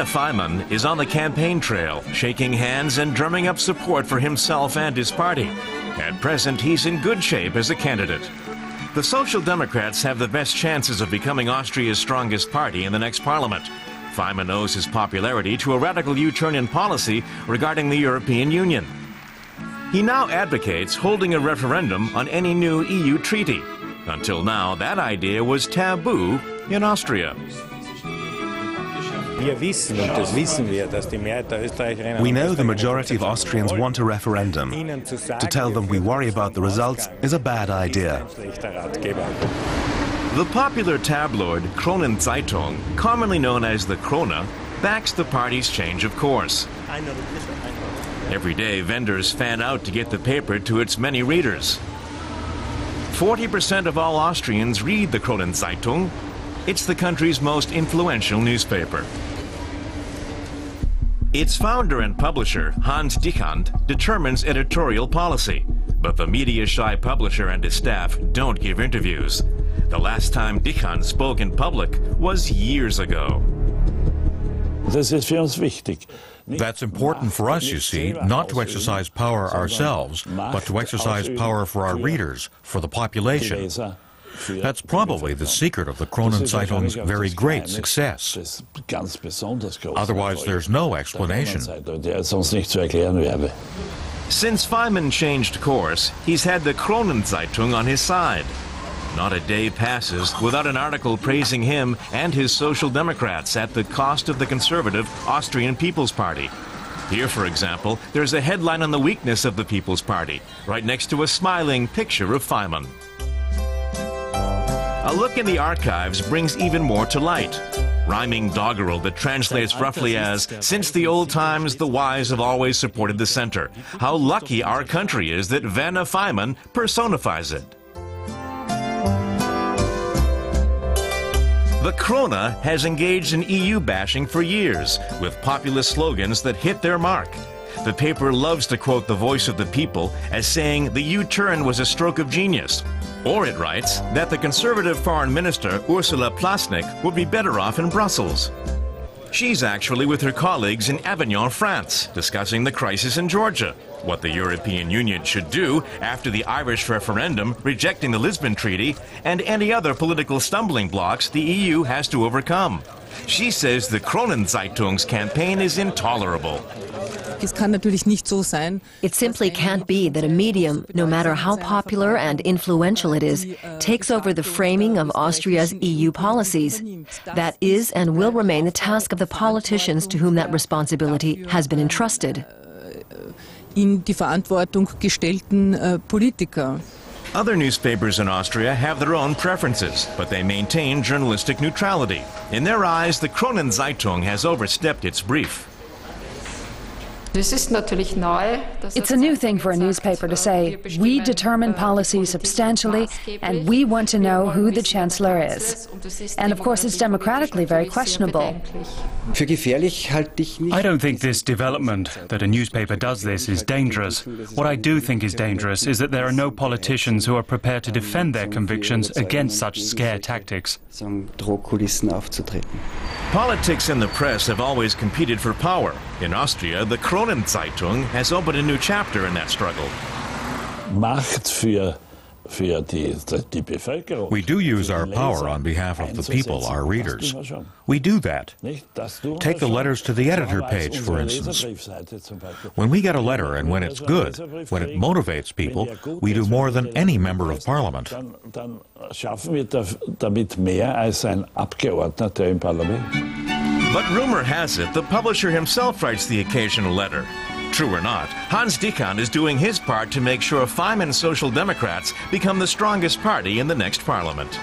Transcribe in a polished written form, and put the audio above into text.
Werner Faymann is on the campaign trail, shaking hands and drumming up support for himself and his party. At present, he's in good shape as a candidate. The Social Democrats have the best chances of becoming Austria's strongest party in the next parliament. Faymann owes his popularity to a radical U-turn in policy regarding the European Union. He now advocates holding a referendum on any new EU treaty. Until now, that idea was taboo in Austria. We know the majority of Austrians want a referendum. To tell them we worry about the results is a bad idea. The popular tabloid Kronen Zeitung, commonly known as the Krone, backs the party's change of course. Every day, vendors fan out to get the paper to its many readers. 40% of all Austrians read the Kronen Zeitung. It's the country's most influential newspaper. Its founder and publisher, Hans Dichand, determines editorial policy, but the media-shy publisher and his staff don't give interviews. The last time Dichand spoke in public was years ago. That's important for us, you see, not to exercise power ourselves, but to exercise power for our readers, for the population. That's probably the secret of the Kronen Zeitung's very great success. Otherwise, there's no explanation. Since Faymann changed course, he's had the Kronen Zeitung on his side. Not a day passes without an article praising him and his Social Democrats at the cost of the conservative Austrian People's Party. Here, for example, there's a headline on the weakness of the People's Party, right next to a smiling picture of Faymann. A look in the archives brings even more to light. Rhyming doggerel that translates roughly as, "Since the old times, the wise have always supported the center. How lucky our country is that Werner Faymann personifies it." The Krone has engaged in EU bashing for years, with populist slogans that hit their mark. The paper loves to quote the voice of the people as saying the U-turn was a stroke of genius. Or it writes that the conservative foreign minister, Ursula Plasnik, would be better off in Brussels. She's actually with her colleagues in Avignon, France, discussing the crisis in Georgia, what the European Union should do after the Irish referendum rejecting the Lisbon Treaty, and any other political stumbling blocks the EU has to overcome. She says the Kronen Zeitung's campaign is intolerable. It simply can't be that a medium, no matter how popular and influential it is, takes over the framing of Austria's EU policies. That is and will remain the task of the politicians to whom that responsibility has been entrusted. Other newspapers in Austria have their own preferences, but they maintain journalistic neutrality. In their eyes, the Kronen Zeitung has overstepped its brief. It's a new thing for a newspaper to say, we determine policy substantially and we want to know who the Chancellor is. And of course it's democratically very questionable. I don't think this development, that a newspaper does this, is dangerous. What I do think is dangerous is that there are no politicians who are prepared to defend their convictions against such scare tactics. Politics and the press have always competed for power. In Austria, the Kronen Zeitung has opened a new chapter in that struggle. We do use our power on behalf of the people, our readers. We do that. Take the letters to the editor page, for instance. When we get a letter and when it's good, when it motivates people, we do more than any member of parliament. But rumor has it the publisher himself writes the occasional letter. True or not, Hans Dichand is doing his part to make sure Faymann's Social Democrats become the strongest party in the next parliament.